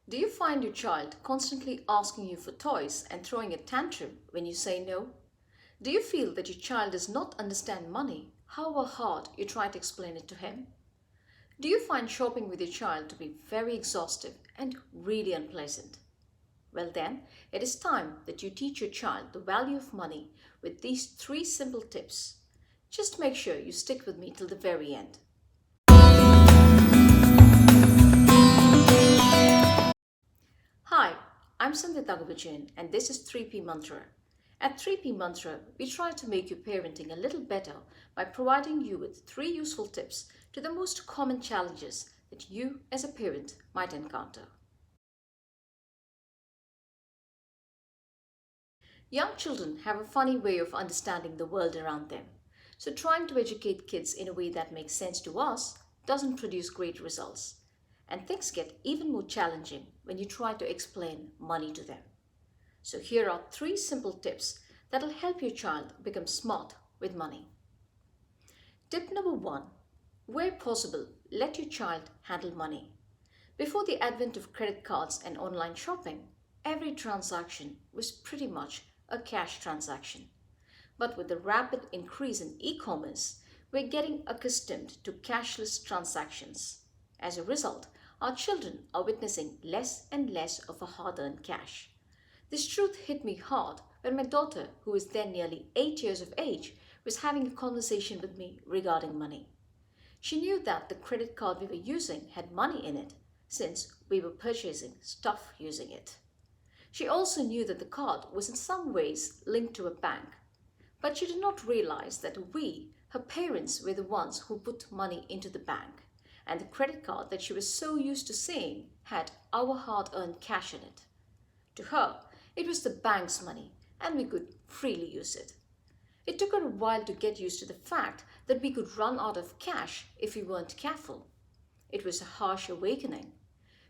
Do you find your child constantly asking you for toys and throwing a tantrum when you say no? Do you feel that your child does not understand money, however hard you try to explain it to him? Do you find shopping with your child to be very exhaustive and really unpleasant? Well, then, it is time that you teach your child the value of money with these three simple tips. Just make sure you stick with me till the very end. Hi, I'm Sandhya Tagabajan and this is 3P Mantra. At 3P Mantra, we try to make your parenting a little better by providing you with three useful tips to the most common challenges that you as a parent might encounter. Young children have a funny way of understanding the world around them. So trying to educate kids in a way that makes sense to us doesn't produce great results. And things get even more challenging when you try to explain money to them. So here are three simple tips that'll help your child become smart with money. Tip number one, where possible, let your child handle money. Before the advent of credit cards and online shopping, every transaction was pretty much a cash transaction. But with the rapid increase in e commerce, we're getting accustomed to cashless transactions. As a result, our children are witnessing less and less of a hard earned cash. This truth hit me hard when my daughter, who is then nearly 8 years of age, was having a conversation with me regarding money. She knew that the credit card we were using had money in it since we were purchasing stuff using it. She also knew that the card was in some ways linked to a bank, but she did not realize that we, her parents, were the ones who put money into the bank, and the credit card that she was so used to seeing had our hard earned cash in it. To her, it was the bank's money, and we could freely use it. It took her a while to get used to the fact that we could run out of cash if we weren't careful. It was a harsh awakening.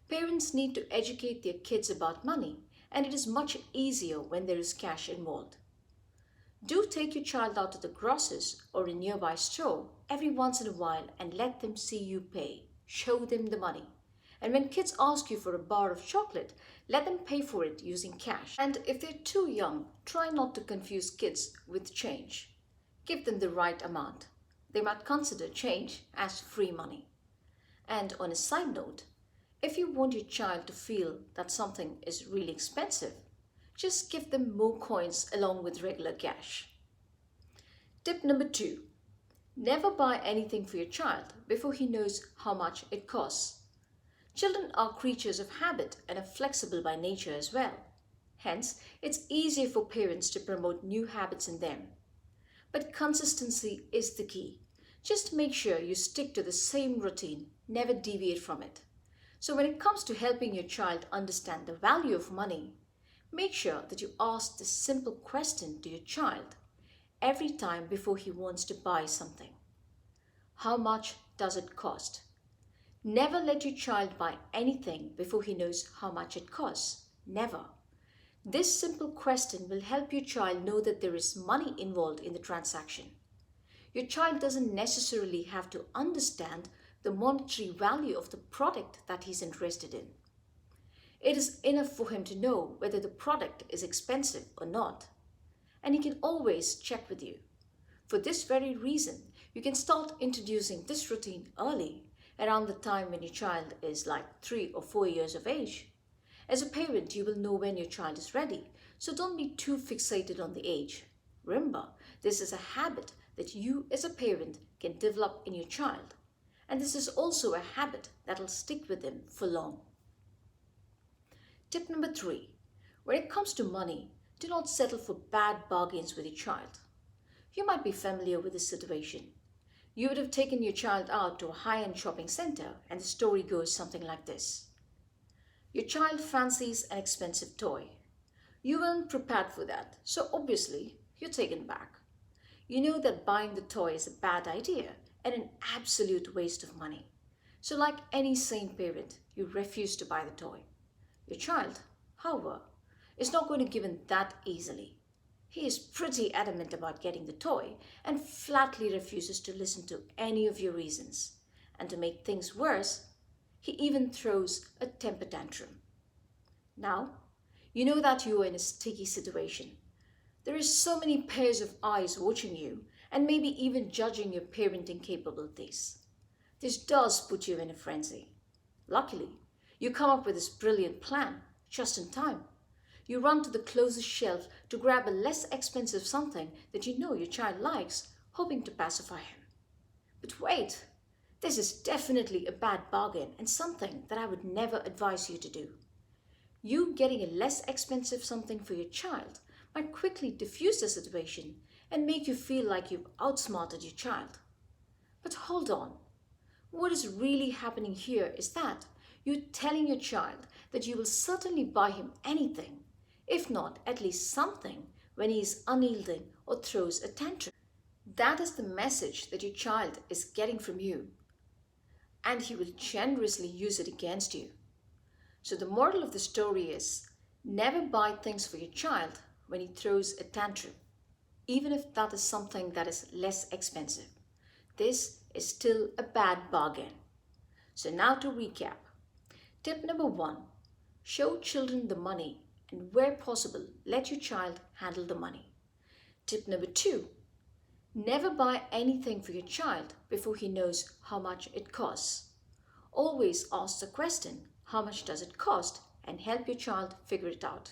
Parents need to educate their kids about money, and it is much easier when there is cash involved. Do take your child out to the grocers or a nearby store every once in a while and let them see you pay. Show them the money. And when kids ask you for a bar of chocolate, let them pay for it using cash. And if they're too young, try not to confuse kids with change. Give them the right amount. They might consider change as free money. And on a side note, if you want your child to feel that something is really expensive, just give them more coins along with regular cash. Tip number two, never buy anything for your child before he knows how much it costs. Children are creatures of habit and are flexible by nature as well. Hence, it's easier for parents to promote new habits in them. But consistency is the key. Just make sure you stick to the same routine, never deviate from it. So when it comes to helping your child understand the value of money, make sure that you ask this simple question to your child every time before he wants to buy something. How much does it cost? Never let your child buy anything before he knows how much it costs. Never. This simple question will help your child know that there is money involved in the transaction. Your child doesn't necessarily have to understand the monetary value of the product that he's interested in. It is enough for him to know whether the product is expensive or not. And he can always check with you. For this very reason, you can start introducing this routine early, around the time when your child is like 3 or 4 years of age. As a parent, you will know when your child is ready, so don't be too fixated on the age. Remember, this is a habit that you as a parent can develop in your child. And this is also a habit that will stick with them for long. Tip number three, when it comes to money, do not settle for bad bargains with your child. You might be familiar with this situation. You would have taken your child out to a high-end shopping center and the story goes something like this. Your child fancies an expensive toy. You weren't prepared for that, so obviously you're taken back. You know that buying the toy is a bad idea and an absolute waste of money. So like any sane parent, you refuse to buy the toy. Your child, however, is not going to give in that easily. He is pretty adamant about getting the toy and flatly refuses to listen to any of your reasons. And to make things worse, he even throws a temper tantrum. Now, you know that you are in a sticky situation. There is so many pairs of eyes watching you and maybe even judging your parenting capabilities. This does put you in a frenzy. Luckily, you come up with this brilliant plan just in time. You run to the closest shelf to grab a less expensive something that you know your child likes, hoping to pacify him. But wait, this is definitely a bad bargain and something that I would never advise you to do. You getting a less expensive something for your child might quickly diffuse the situation and make you feel like you've outsmarted your child. But hold on. What is really happening here is that you're telling your child that you will certainly buy him anything, if not at least something, when he is unyielding or throws a tantrum. That is the message that your child is getting from you, and he will generously use it against you. So, the moral of the story is never buy things for your child when he throws a tantrum, even if that is something that is less expensive. This is still a bad bargain. So, now to recap. Tip number one, show children the money and where possible, let your child handle the money. Tip number two, never buy anything for your child before he knows how much it costs. Always ask the question, how much does it cost? And help your child figure it out.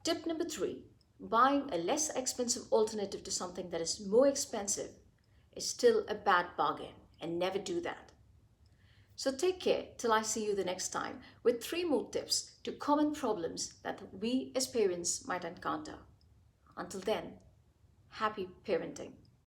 Tip number three, buying a less expensive alternative to something that is more expensive is still a bad bargain, and never do that. So take care till I see you the next time with 3 more tips to common problems that we as parents might encounter. Until then, happy parenting.